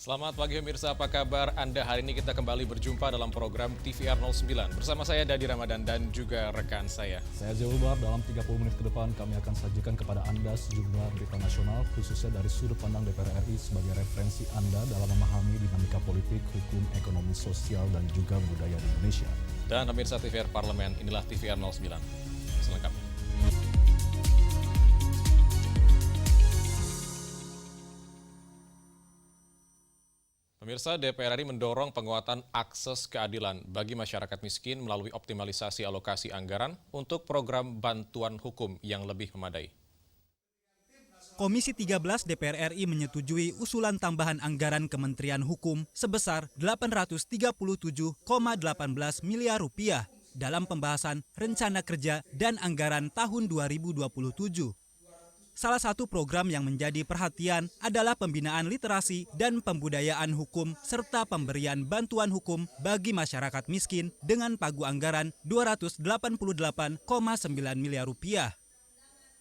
Selamat pagi pemirsa, apa kabar Anda? Hari ini kita kembali berjumpa dalam program TVR 09. Bersama saya Dadi Ramadan dan juga rekan saya. Saya Zul Bar, dalam 30 menit ke depan kami akan sajikan kepada Anda sejumlah berita nasional, khususnya dari sudut pandang DPR RI sebagai referensi Anda dalam memahami dinamika politik, hukum, ekonomi, sosial, dan juga budaya di Indonesia. Dan pemirsa TVR Parlemen, inilah TVR 09. Selengkapnya. Pemirsa, DPR RI mendorong penguatan akses keadilan bagi masyarakat miskin melalui optimalisasi alokasi anggaran untuk program bantuan hukum yang lebih memadai. Komisi 13 DPR RI menyetujui usulan tambahan anggaran Kementerian Hukum sebesar 837,18 miliar rupiah dalam pembahasan Rencana Kerja dan Anggaran tahun 2027. Salah satu program yang menjadi perhatian adalah pembinaan literasi dan pembudayaan hukum serta pemberian bantuan hukum bagi masyarakat miskin dengan pagu anggaran 288,9 miliar rupiah.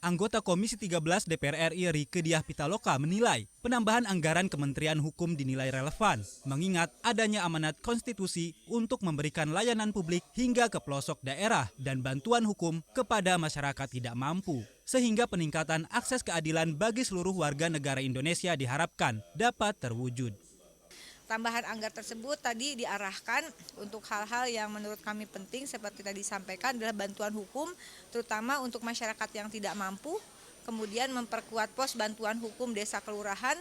Anggota Komisi 13 DPR RI Rieke Diah Pitaloka menilai penambahan anggaran Kementerian Hukum dinilai relevan, mengingat adanya amanat konstitusi untuk memberikan layanan publik hingga ke pelosok daerah dan bantuan hukum kepada masyarakat tidak mampu, sehingga peningkatan akses keadilan bagi seluruh warga negara Indonesia diharapkan dapat terwujud. Tambahan anggaran tersebut tadi diarahkan untuk hal-hal yang menurut kami penting seperti tadi disampaikan adalah bantuan hukum, terutama untuk masyarakat yang tidak mampu, kemudian memperkuat pos bantuan hukum desa kelurahan.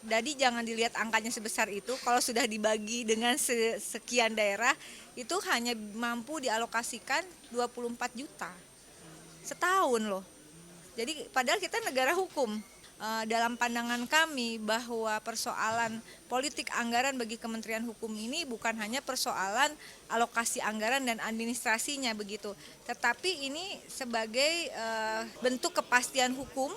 Jadi jangan dilihat angkanya sebesar itu, kalau sudah dibagi dengan sekian daerah, itu hanya mampu dialokasikan 24 juta setahun loh. Jadi padahal kita negara hukum. Dalam pandangan kami bahwa persoalan politik anggaran bagi Kementerian Hukum ini bukan hanya persoalan alokasi anggaran dan administrasinya begitu, tetapi ini sebagai bentuk kepastian hukum.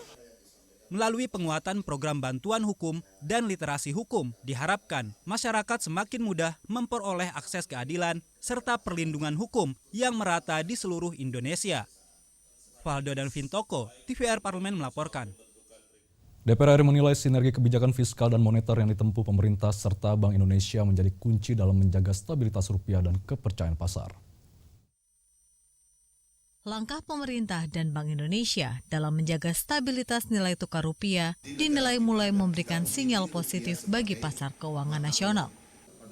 Melalui penguatan program bantuan hukum dan literasi hukum, diharapkan masyarakat semakin mudah memperoleh akses keadilan serta perlindungan hukum yang merata di seluruh Indonesia. Valdo dan Vintoko, TVR Parlemen melaporkan. DPR RI menilai sinergi kebijakan fiskal dan moneter yang ditempuh pemerintah serta Bank Indonesia menjadi kunci dalam menjaga stabilitas rupiah dan kepercayaan pasar. Langkah pemerintah dan Bank Indonesia dalam menjaga stabilitas nilai tukar rupiah dinilai mulai memberikan sinyal positif bagi pasar keuangan nasional.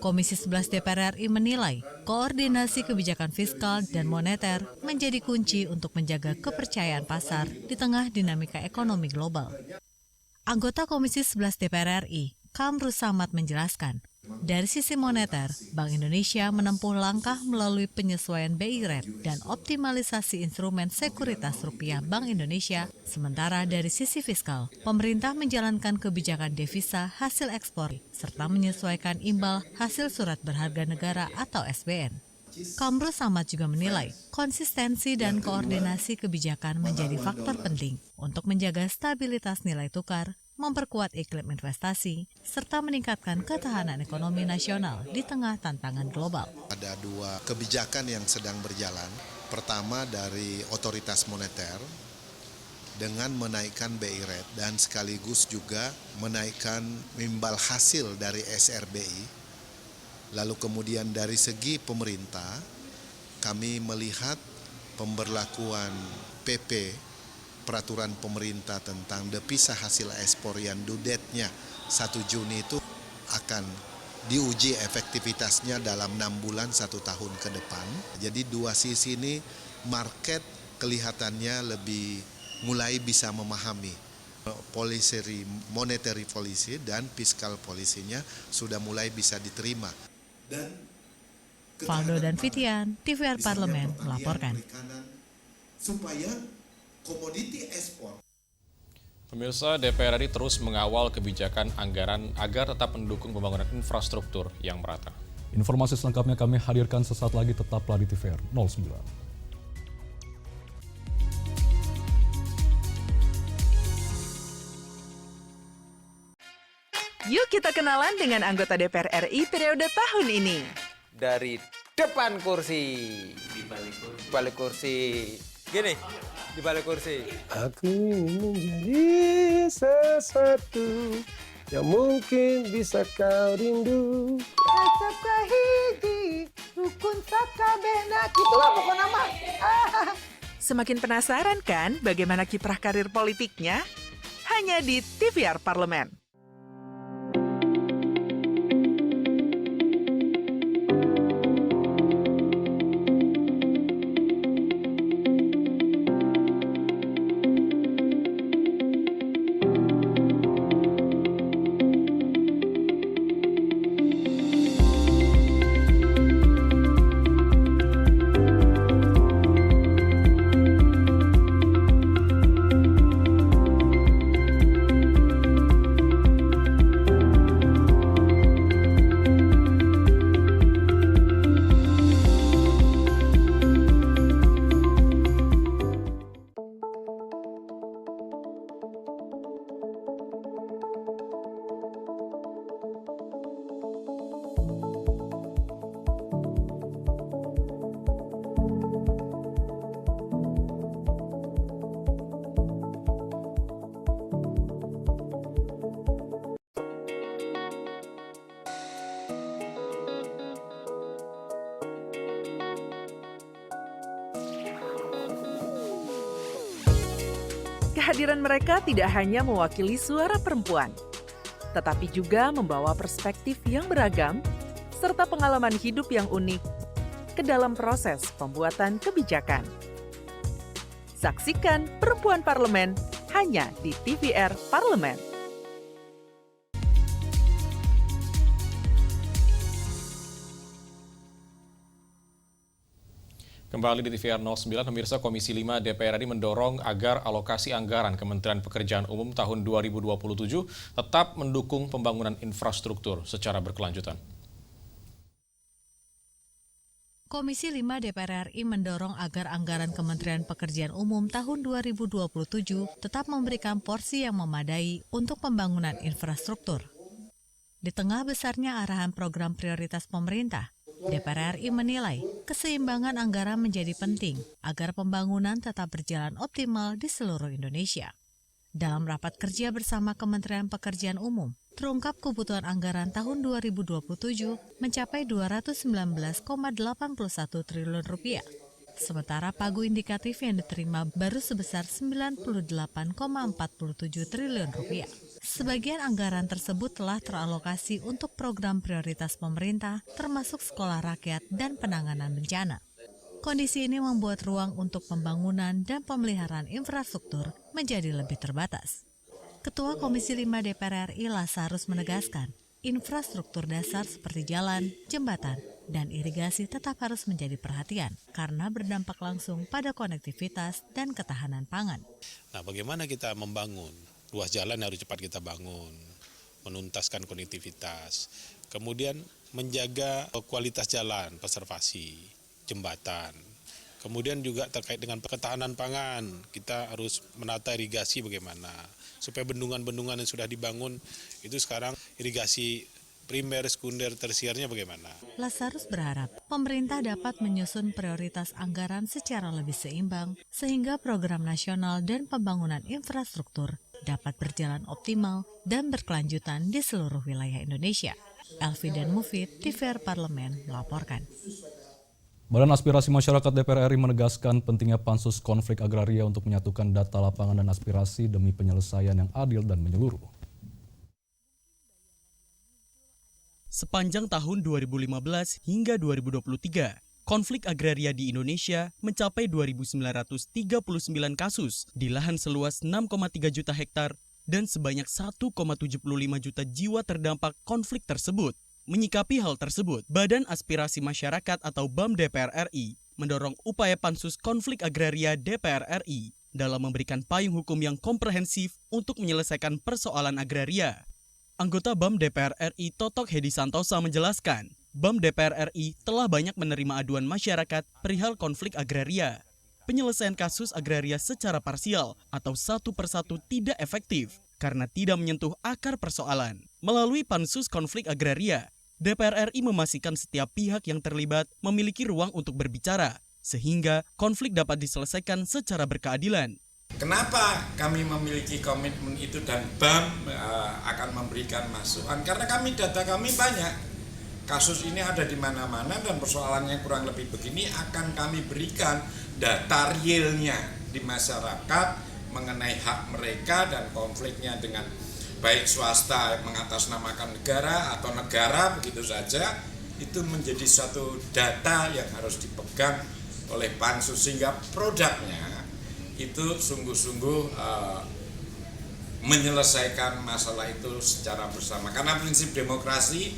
Komisi 11 DPR RI menilai koordinasi kebijakan fiskal dan moneter menjadi kunci untuk menjaga kepercayaan pasar di tengah dinamika ekonomi global. Anggota Komisi 11 DPR RI, Kamrus Samad menjelaskan, dari sisi moneter, Bank Indonesia menempuh langkah melalui penyesuaian BI rate dan optimalisasi instrumen sekuritas rupiah Bank Indonesia. Sementara dari sisi fiskal, pemerintah menjalankan kebijakan devisa hasil ekspor serta menyesuaikan imbal hasil surat berharga negara atau SBN. Kamrus Samad juga menilai konsistensi dan koordinasi kebijakan menjadi faktor penting untuk menjaga stabilitas nilai tukar, memperkuat iklim investasi, serta meningkatkan ketahanan ekonomi nasional di tengah tantangan global. Ada dua kebijakan yang sedang berjalan. Pertama dari otoritas moneter dengan menaikkan BI rate dan sekaligus juga menaikkan imbal hasil dari SRBI. Lalu kemudian dari segi pemerintah, kami melihat pemberlakuan PP, peraturan pemerintah tentang devisa hasil ekspor yang due date-nya 1 Juni itu akan diuji efektivitasnya dalam 6 bulan 1 tahun ke depan. Jadi dua sisi ini market kelihatannya lebih mulai bisa memahami policy, monetary policy dan fiscal policy-nya sudah mulai bisa diterima. Valdo dan Fitian, TVR Parlemen melaporkan. Supaya komoditi ekspor. Pemirsa, DPR RI terus mengawal kebijakan anggaran agar tetap mendukung pembangunan infrastruktur yang merata. Informasi selengkapnya kami hadirkan sesaat lagi, tetaplah di TVR 09. Yuk kita kenalan dengan anggota DPR RI periode tahun ini. Dari depan kursi. Di balik kursi. Gini, di balik kursi. Aku ingin menjadi sesuatu yang mungkin bisa kau rindu. Acap kahiji, rukun sakabehna. Itulah pokok nama. Semakin penasaran kan bagaimana kiprah karir politiknya? Hanya di TVR Parlemen. Kehadiran mereka tidak hanya mewakili suara perempuan, tetapi juga membawa perspektif yang beragam serta pengalaman hidup yang unik ke dalam proses pembuatan kebijakan. Saksikan Perempuan Parlemen hanya di TVR Parlemen. Kembali di TVR 09, pemirsa, Komisi 5 DPR RI mendorong agar alokasi anggaran Kementerian Pekerjaan Umum tahun 2027 tetap mendukung pembangunan infrastruktur secara berkelanjutan. Komisi 5 DPR RI mendorong agar anggaran Kementerian Pekerjaan Umum tahun 2027 tetap memberikan porsi yang memadai untuk pembangunan infrastruktur. Di tengah besarnya arahan program prioritas pemerintah, DPR RI menilai keseimbangan anggaran menjadi penting agar pembangunan tetap berjalan optimal di seluruh Indonesia. Dalam rapat kerja bersama Kementerian Pekerjaan Umum, terungkap kebutuhan anggaran tahun 2027 mencapai Rp219,81 triliun. Sementara pagu indikatif yang diterima baru sebesar Rp98,47 triliun. Sebagian anggaran tersebut telah teralokasi untuk program prioritas pemerintah, termasuk sekolah rakyat dan penanganan bencana. Kondisi ini membuat ruang untuk pembangunan dan pemeliharaan infrastruktur menjadi lebih terbatas. Ketua Komisi 5 DPR RI Lazarus menegaskan, infrastruktur dasar seperti jalan, jembatan, dan irigasi tetap harus menjadi perhatian karena berdampak langsung pada konektivitas dan ketahanan pangan. Nah, bagaimana kita membangun? Ruas jalan harus cepat kita bangun, menuntaskan konektivitas, kemudian menjaga kualitas jalan, konservasi, jembatan. Kemudian juga terkait dengan ketahanan pangan, kita harus menata irigasi bagaimana, supaya bendungan-bendungan yang sudah dibangun, itu sekarang irigasi primer, sekunder, tersiernya bagaimana. Lazarus berharap pemerintah dapat menyusun prioritas anggaran secara lebih seimbang, sehingga program nasional dan pembangunan infrastruktur dapat berjalan optimal dan berkelanjutan di seluruh wilayah Indonesia. Elvi dan Mufid, TVR Parlemen melaporkan. Badan Aspirasi Masyarakat DPR RI menegaskan pentingnya pansus konflik agraria untuk menyatukan data lapangan dan aspirasi demi penyelesaian yang adil dan menyeluruh. Sepanjang tahun 2015 hingga 2023, konflik agraria di Indonesia mencapai 2.939 kasus di lahan seluas 6,3 juta hektar dan sebanyak 1,75 juta jiwa terdampak konflik tersebut. Menyikapi hal tersebut, Badan Aspirasi Masyarakat atau BAM DPR RI mendorong upaya pansus konflik agraria DPR RI dalam memberikan payung hukum yang komprehensif untuk menyelesaikan persoalan agraria. Anggota BAM DPR RI Totok Hedi Santosa menjelaskan, BAM DPR RI telah banyak menerima aduan masyarakat perihal konflik agraria. Penyelesaian kasus agraria secara parsial atau satu persatu tidak efektif karena tidak menyentuh akar persoalan. Melalui Pansus Konflik Agraria, DPR RI memastikan setiap pihak yang terlibat memiliki ruang untuk berbicara, sehingga konflik dapat diselesaikan secara berkeadilan. Kenapa kami memiliki komitmen itu dan BAM akan memberikan masukan? Karena data kami banyak. Kasus ini ada di mana-mana dan persoalannya kurang lebih begini akan kami berikan data realnya di masyarakat mengenai hak mereka dan konfliknya dengan baik swasta mengatasnamakan negara atau negara begitu saja, itu menjadi satu data yang harus dipegang oleh Pansus sehingga produknya itu sungguh-sungguh menyelesaikan masalah itu secara bersama. Karena prinsip demokrasi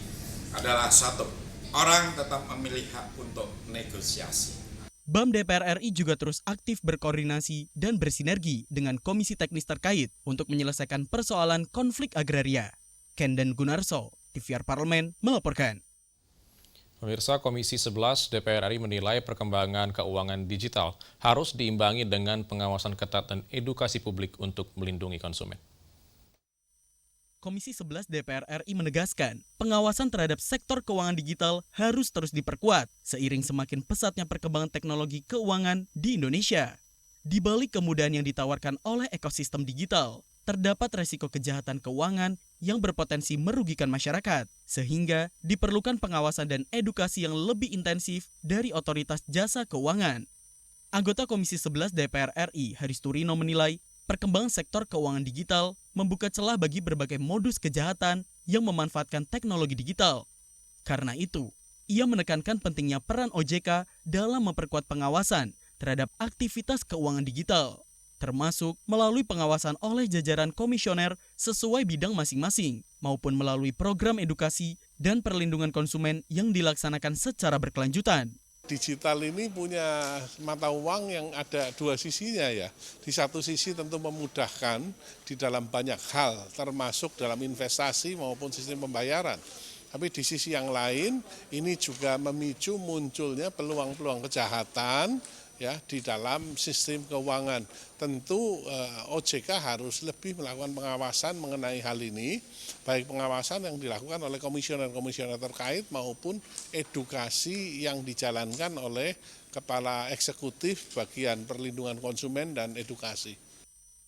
adalah satu, orang tetap memilih hak untuk negosiasi. BAM DPR RI juga terus aktif berkoordinasi dan bersinergi dengan komisi teknis terkait untuk menyelesaikan persoalan konflik agraria. Kendan Gunarso, TVR Parlemen, melaporkan. Pemirsa, Komisi 11 DPR RI menilai perkembangan keuangan digital harus diimbangi dengan pengawasan ketat dan edukasi publik untuk melindungi konsumen. Komisi 11 DPR RI menegaskan, pengawasan terhadap sektor keuangan digital harus terus diperkuat seiring semakin pesatnya perkembangan teknologi keuangan di Indonesia. Di balik kemudahan yang ditawarkan oleh ekosistem digital, terdapat resiko kejahatan keuangan yang berpotensi merugikan masyarakat, sehingga diperlukan pengawasan dan edukasi yang lebih intensif dari otoritas jasa keuangan. Anggota Komisi 11 DPR RI, Haris Turino menilai, perkembangan sektor keuangan digital membuka celah bagi berbagai modus kejahatan yang memanfaatkan teknologi digital. Karena itu, ia menekankan pentingnya peran OJK dalam memperkuat pengawasan terhadap aktivitas keuangan digital, termasuk melalui pengawasan oleh jajaran komisioner sesuai bidang masing-masing, maupun melalui program edukasi dan perlindungan konsumen yang dilaksanakan secara berkelanjutan. Digital ini punya mata uang yang ada dua sisinya ya. Di satu sisi tentu memudahkan di dalam banyak hal, termasuk dalam investasi maupun sistem pembayaran. Tapi di sisi yang lain, ini juga memicu munculnya peluang-peluang kejahatan ya di dalam sistem keuangan. Tentu OJK harus lebih melakukan pengawasan mengenai hal ini, baik pengawasan yang dilakukan oleh komisioner-komisioner terkait maupun edukasi yang dijalankan oleh Kepala Eksekutif Bagian Perlindungan Konsumen dan Edukasi.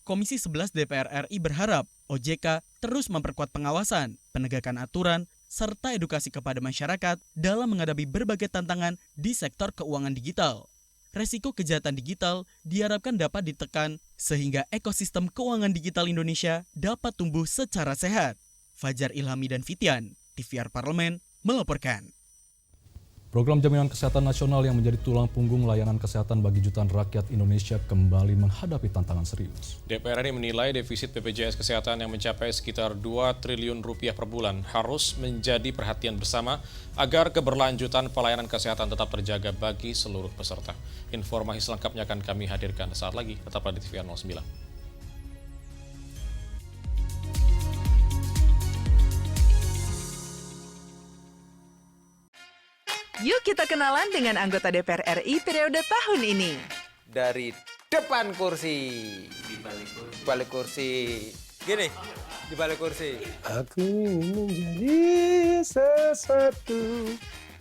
Komisi 11 DPR RI berharap OJK terus memperkuat pengawasan, penegakan aturan, serta edukasi kepada masyarakat dalam menghadapi berbagai tantangan di sektor keuangan digital. Resiko kejahatan digital diharapkan dapat ditekan sehingga ekosistem keuangan digital Indonesia dapat tumbuh secara sehat. Fajar Ilhami dan Fitian, TVR Parlemen, melaporkan. Program Jaminan Kesehatan Nasional yang menjadi tulang punggung layanan kesehatan bagi jutaan rakyat Indonesia kembali menghadapi tantangan serius. DPR RI menilai defisit BPJS Kesehatan yang mencapai sekitar 2 triliun rupiah per bulan harus menjadi perhatian bersama agar keberlanjutan pelayanan kesehatan tetap terjaga bagi seluruh peserta. Informasi selengkapnya akan kami hadirkan saat lagi. Tetaplah di TVR 09. Yuk kita kenalan dengan anggota DPR RI periode tahun ini. Dari depan kursi, di balik kursi. Gini, di balik kursi. Aku ingin menjadi sesuatu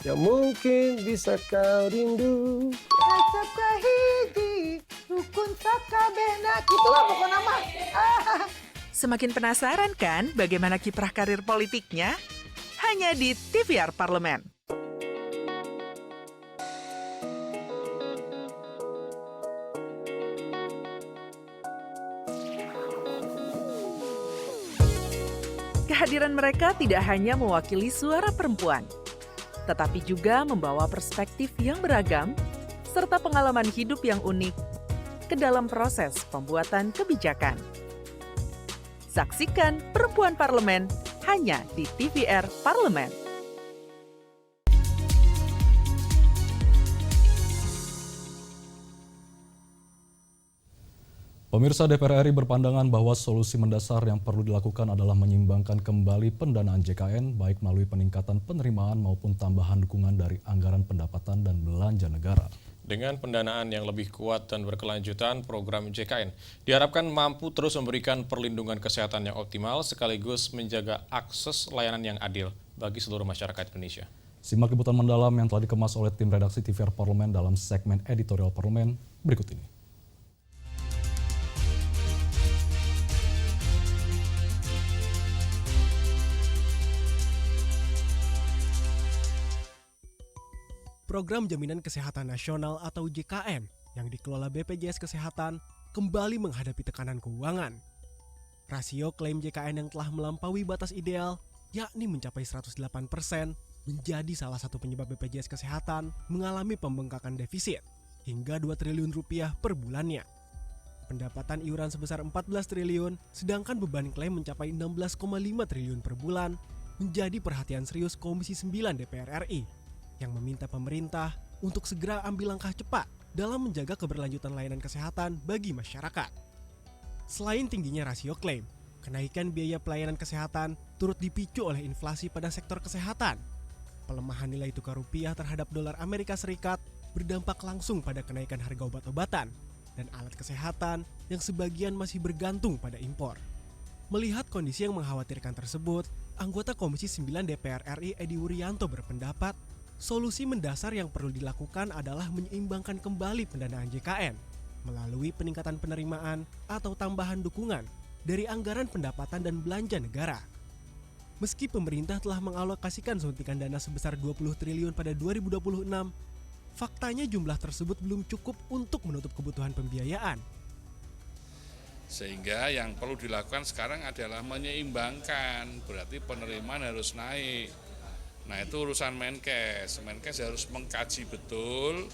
yang mungkin bisa kau rindu. Acap kahiji, rukun sakabehna. Gitulah pokoknya mah. Semakin penasaran kan bagaimana kiprah karir politiknya? Hanya di TVR Parlemen. Kehadiran mereka tidak hanya mewakili suara perempuan, tetapi juga membawa perspektif yang beragam serta pengalaman hidup yang unik ke dalam proses pembuatan kebijakan. Saksikan Perempuan Parlemen hanya di TVR Parlemen. Pemirsa, DPR RI berpandangan bahwa solusi mendasar yang perlu dilakukan adalah menyeimbangkan kembali pendanaan JKN baik melalui peningkatan penerimaan maupun tambahan dukungan dari anggaran pendapatan dan belanja negara. Dengan pendanaan yang lebih kuat dan berkelanjutan, program JKN diharapkan mampu terus memberikan perlindungan kesehatan yang optimal sekaligus menjaga akses layanan yang adil bagi seluruh masyarakat Indonesia. Simak liputan mendalam yang telah dikemas oleh tim redaksi TVR Parlemen dalam segmen editorial Parlemen berikut ini. Program Jaminan Kesehatan Nasional atau JKN yang dikelola BPJS Kesehatan kembali menghadapi tekanan keuangan. Rasio klaim JKN yang telah melampaui batas ideal, yakni mencapai 108%, menjadi salah satu penyebab BPJS Kesehatan mengalami pembengkakan defisit hingga 2 triliun rupiah per bulannya. Pendapatan iuran sebesar 14 triliun, sedangkan beban klaim mencapai 16,5 triliun per bulan, menjadi perhatian serius Komisi 9 DPR RI yang meminta pemerintah untuk segera ambil langkah cepat dalam menjaga keberlanjutan layanan kesehatan bagi masyarakat. Selain tingginya rasio klaim, kenaikan biaya pelayanan kesehatan turut dipicu oleh inflasi pada sektor kesehatan. Pelemahan nilai tukar rupiah terhadap dolar Amerika Serikat berdampak langsung pada kenaikan harga obat-obatan dan alat kesehatan yang sebagian masih bergantung pada impor. Melihat kondisi yang mengkhawatirkan tersebut, anggota Komisi 9 DPR RI Edi Wuryanto berpendapat solusi mendasar yang perlu dilakukan adalah menyeimbangkan kembali pendanaan JKN melalui peningkatan penerimaan atau tambahan dukungan dari anggaran pendapatan dan belanja negara. Meski pemerintah telah mengalokasikan suntikan dana sebesar 20 triliun pada 2026, faktanya jumlah tersebut belum cukup untuk menutup kebutuhan pembiayaan. Sehingga yang perlu dilakukan sekarang adalah menyeimbangkan, berarti penerimaan harus naik. Nah itu urusan Menkes harus mengkaji betul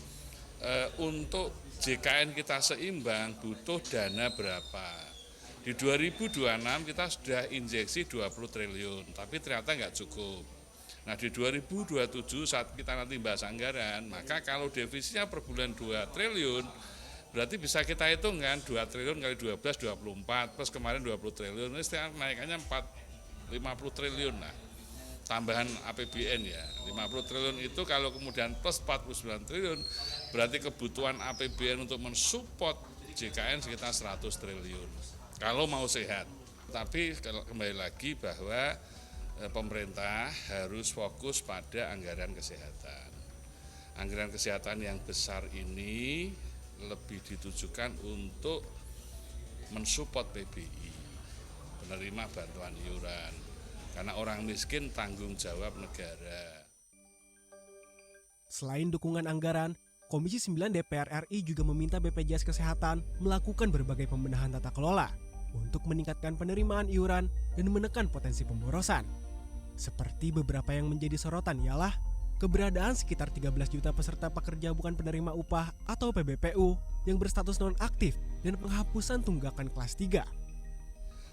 untuk JKN kita seimbang butuh dana berapa. Di 2026 kita sudah injeksi 20 triliun, tapi ternyata nggak cukup. Nah di 2027 saat kita nanti bahas anggaran, maka kalau defisitnya per bulan 2 triliun, berarti bisa kita hitung kan 2 triliun kali 12, 24, plus kemarin 20 triliun, ini sekarang naikannya 50 triliun lah. Tambahan APBN ya, 50 triliun itu kalau kemudian plus 49 triliun, berarti kebutuhan APBN untuk mensupport JKN sekitar 100 triliun. Kalau mau sehat, tapi kembali lagi bahwa pemerintah harus fokus pada anggaran kesehatan. Anggaran kesehatan yang besar ini lebih ditujukan untuk mensupport PBI, penerima bantuan iuran. Karena orang miskin tanggung jawab negara. Selain dukungan anggaran, Komisi 9 DPR RI juga meminta BPJS Kesehatan melakukan berbagai pembenahan tata kelola untuk meningkatkan penerimaan iuran dan menekan potensi pemborosan. Seperti beberapa yang menjadi sorotan ialah keberadaan sekitar 13 juta peserta pekerja bukan penerima upah atau PBPU yang berstatus nonaktif dan penghapusan tunggakan kelas 3.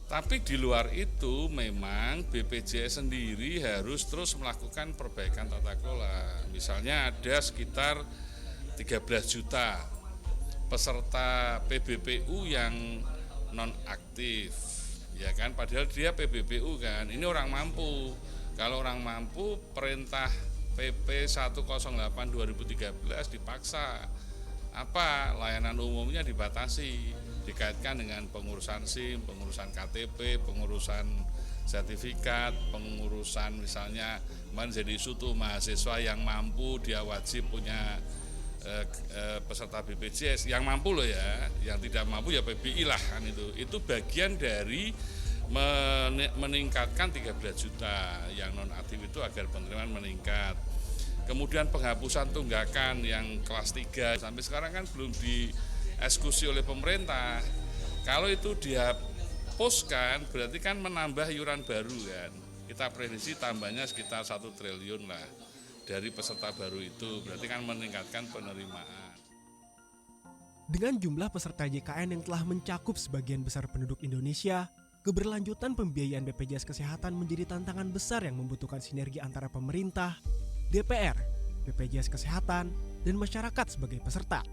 Tapi di luar itu memang BPJS sendiri harus terus melakukan perbaikan tata kelola. Misalnya ada sekitar 13 juta peserta PBPU yang non-aktif, ya kan? Padahal dia PBPU kan, ini orang mampu. Kalau orang mampu, perintah PP 108/2013 dipaksa. Apa? Layanan umumnya dibatasi. Dikaitkan dengan pengurusan SIM, pengurusan KTP, pengurusan sertifikat, pengurusan misalnya kemarin jadi isu tuh mahasiswa yang mampu dia wajib punya peserta BPJS, yang mampu loh ya, yang tidak mampu ya PBI lah kan itu bagian dari meningkatkan 13 juta yang non-aktif itu agar penerimaan meningkat. Kemudian penghapusan tunggakan yang kelas 3 sampai sekarang kan belum dieksekusi oleh pemerintah. Kalau itu dihapuskan berarti kan menambah iuran baru kan. Kita prediksi tambahnya sekitar 1 triliun lah dari peserta baru itu, berarti kan meningkatkan penerimaan. Dengan jumlah peserta JKN yang telah mencakup sebagian besar penduduk Indonesia, keberlanjutan pembiayaan BPJS Kesehatan menjadi tantangan besar yang membutuhkan sinergi antara pemerintah, DPR, BPJS Kesehatan, dan masyarakat sebagai peserta.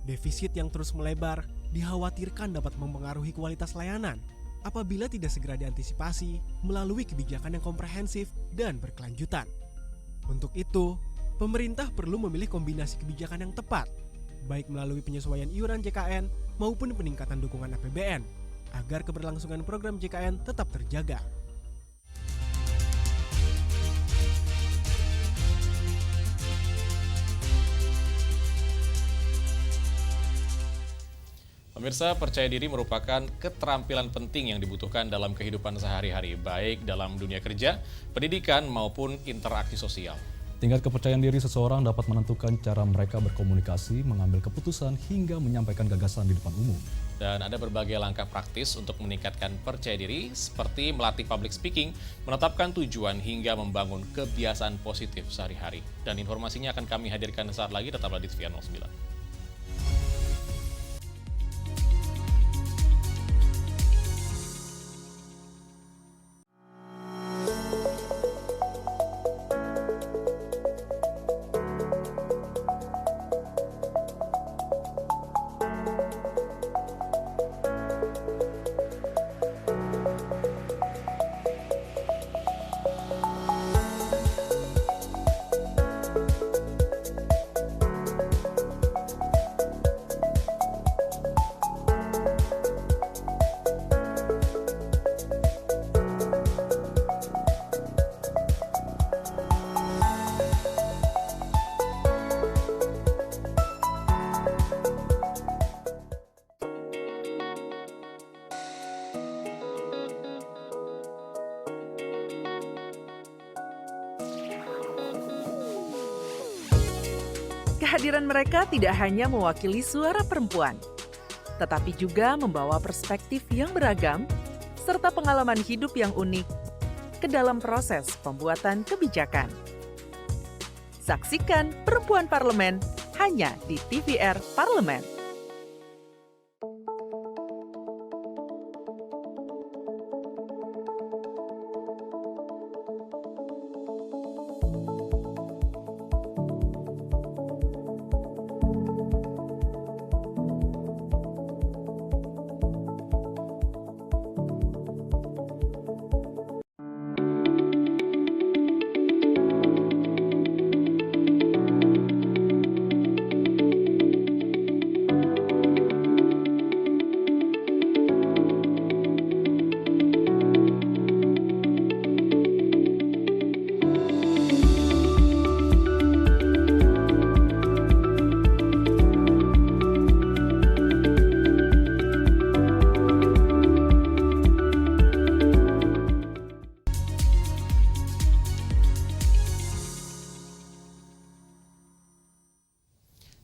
Defisit yang terus melebar dikhawatirkan dapat mempengaruhi kualitas layanan apabila tidak segera diantisipasi melalui kebijakan yang komprehensif dan berkelanjutan. Untuk itu, pemerintah perlu memilih kombinasi kebijakan yang tepat, baik melalui penyesuaian iuran JKN maupun peningkatan dukungan APBN, agar keberlangsungan program JKN tetap terjaga. Pemirsa, percaya diri merupakan keterampilan penting yang dibutuhkan dalam kehidupan sehari-hari, baik dalam dunia kerja, pendidikan, maupun interaksi sosial. Tingkat kepercayaan diri seseorang dapat menentukan cara mereka berkomunikasi, mengambil keputusan, hingga menyampaikan gagasan di depan umum. Dan ada berbagai langkah praktis untuk meningkatkan percaya diri, seperti melatih public speaking, menetapkan tujuan, hingga membangun kebiasaan positif sehari-hari. Dan informasinya akan kami hadirkan saat lagi, tetaplah di TVR 09. Kehadiran mereka tidak hanya mewakili suara perempuan, tetapi juga membawa perspektif yang beragam serta pengalaman hidup yang unik ke dalam proses pembuatan kebijakan. Saksikan Perempuan Parlemen hanya di TVR Parlemen.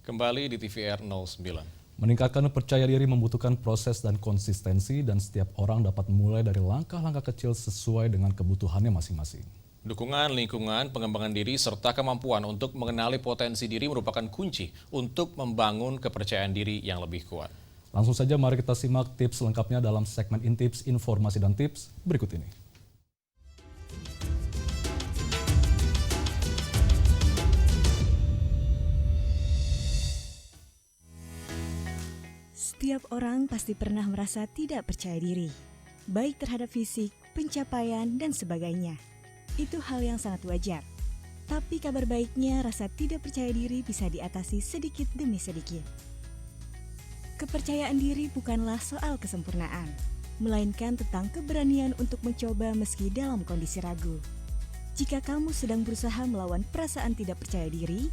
Kembali di TVR 09. Meningkatkan percaya diri membutuhkan proses dan konsistensi, dan setiap orang dapat mulai dari langkah-langkah kecil sesuai dengan kebutuhannya masing-masing. Dukungan lingkungan, pengembangan diri, serta kemampuan untuk mengenali potensi diri merupakan kunci untuk membangun kepercayaan diri yang lebih kuat. Langsung saja mari kita simak tips lengkapnya dalam segmen Intips, Informasi dan Tips berikut ini. Setiap orang pasti pernah merasa tidak percaya diri, baik terhadap fisik, pencapaian, dan sebagainya. Itu hal yang sangat wajar. Tapi kabar baiknya, rasa tidak percaya diri bisa diatasi sedikit demi sedikit. Kepercayaan diri bukanlah soal kesempurnaan, melainkan tentang keberanian untuk mencoba meski dalam kondisi ragu. Jika kamu sedang berusaha melawan perasaan tidak percaya diri,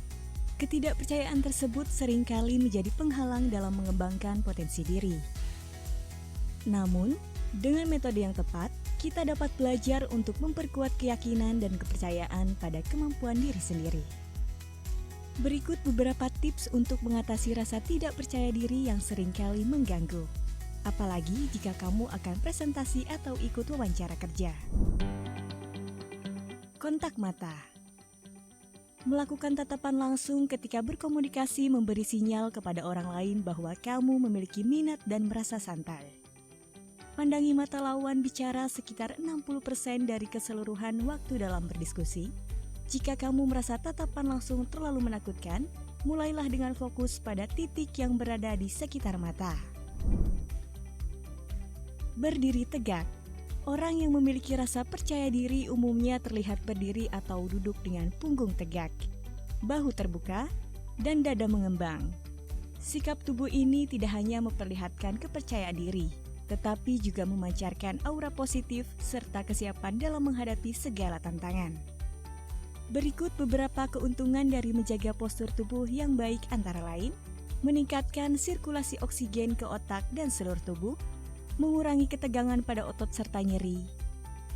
ketidakpercayaan tersebut seringkali menjadi penghalang dalam mengembangkan potensi diri. Namun, dengan metode yang tepat, kita dapat belajar untuk memperkuat keyakinan dan kepercayaan pada kemampuan diri sendiri. Berikut beberapa tips untuk mengatasi rasa tidak percaya diri yang seringkali mengganggu, apalagi jika kamu akan presentasi atau ikut wawancara kerja. Kontak mata. Melakukan tatapan langsung ketika berkomunikasi memberi sinyal kepada orang lain bahwa kamu memiliki minat dan merasa santai. Pandangi mata lawan bicara sekitar 60% dari keseluruhan waktu dalam berdiskusi. Jika kamu merasa tatapan langsung terlalu menakutkan, mulailah dengan fokus pada titik yang berada di sekitar mata. Berdiri tegak. Orang yang memiliki rasa percaya diri umumnya terlihat berdiri atau duduk dengan punggung tegak, bahu terbuka, dan dada mengembang. Sikap tubuh ini tidak hanya memperlihatkan kepercayaan diri, tetapi juga memancarkan aura positif serta kesiapan dalam menghadapi segala tantangan. Berikut beberapa keuntungan dari menjaga postur tubuh yang baik antara lain, meningkatkan sirkulasi oksigen ke otak dan seluruh tubuh, mengurangi ketegangan pada otot serta nyeri,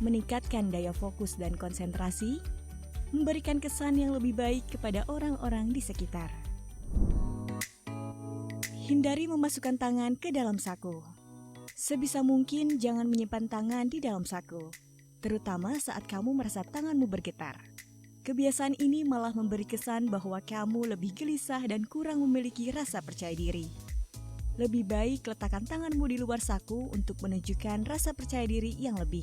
meningkatkan daya fokus dan konsentrasi, memberikan kesan yang lebih baik kepada orang-orang di sekitar. Hindari memasukkan tangan ke dalam saku. Sebisa mungkin jangan menyimpan tangan di dalam saku, terutama saat kamu merasa tanganmu bergetar. Kebiasaan ini malah memberi kesan bahwa kamu lebih gelisah dan kurang memiliki rasa percaya diri. Lebih baik letakkan tanganmu di luar saku untuk menunjukkan rasa percaya diri yang lebih.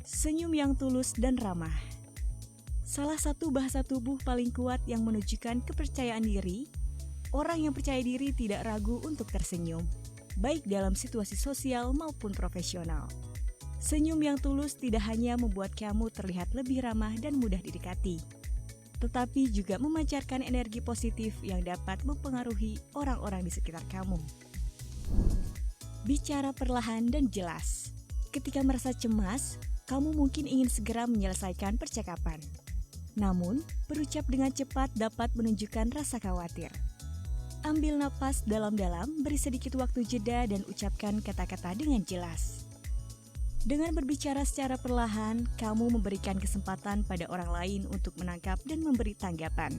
Senyum yang tulus dan ramah. Salah satu bahasa tubuh paling kuat yang menunjukkan kepercayaan diri, orang yang percaya diri tidak ragu untuk tersenyum, baik dalam situasi sosial maupun profesional. Senyum yang tulus tidak hanya membuat kamu terlihat lebih ramah dan mudah didekati, tetapi juga memancarkan energi positif yang dapat mempengaruhi orang-orang di sekitar kamu. Bicara perlahan dan jelas. Ketika merasa cemas, kamu mungkin ingin segera menyelesaikan percakapan. Namun, berucap dengan cepat dapat menunjukkan rasa khawatir. Ambil napas dalam-dalam, beri sedikit waktu jeda dan ucapkan kata-kata dengan jelas. Dengan berbicara secara perlahan, kamu memberikan kesempatan pada orang lain untuk menangkap dan memberi tanggapan.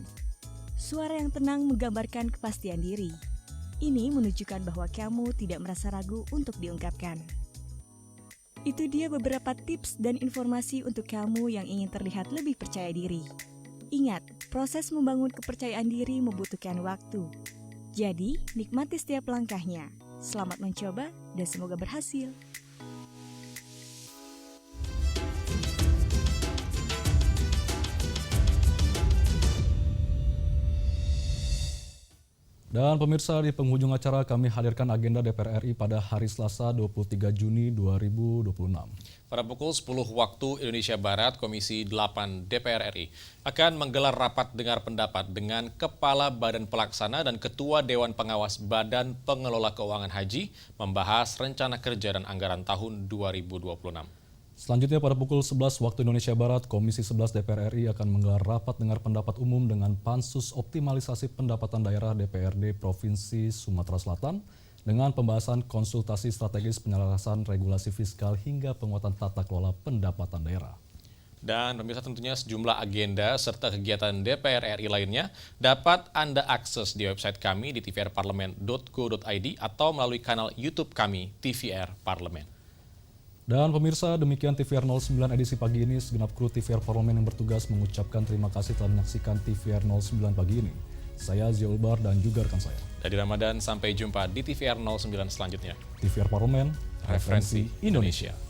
Suara yang tenang menggambarkan kepastian diri. Ini menunjukkan bahwa kamu tidak merasa ragu untuk diungkapkan. Itu dia beberapa tips dan informasi untuk kamu yang ingin terlihat lebih percaya diri. Ingat, proses membangun kepercayaan diri membutuhkan waktu. Jadi, nikmati setiap langkahnya. Selamat mencoba dan semoga berhasil. Dan pemirsa, di penghujung acara kami hadirkan agenda DPR RI pada hari Selasa 23 Juni 2026. Pada pukul 10 waktu Indonesia Barat, Komisi 8 DPR RI akan menggelar rapat dengar pendapat dengan Kepala Badan Pelaksana dan Ketua Dewan Pengawas Badan Pengelola Keuangan Haji membahas rencana kerja dan anggaran tahun 2026. Selanjutnya pada pukul 11 waktu Indonesia Barat, Komisi 11 DPR RI akan menggelar rapat dengar pendapat umum dengan Pansus Optimalisasi Pendapatan Daerah DPRD Provinsi Sumatera Selatan dengan pembahasan konsultasi strategis penyelarasan regulasi fiskal hingga penguatan tata kelola pendapatan daerah. Dan pemirsa, tentunya sejumlah agenda serta kegiatan DPR RI lainnya dapat Anda akses di website kami di tvrparlemen.go.id atau melalui kanal YouTube kami TVR Parlemen. Dan pemirsa, demikian TVR 09 edisi pagi ini. Segenap kru TVR Parlemen yang bertugas mengucapkan terima kasih telah menyaksikan TVR 09 pagi ini. Saya Zia Ulbar dan juga rekan saya. Dari Ramadan, sampai jumpa di TVR 09 selanjutnya. TVR Parlemen, referensi Indonesia.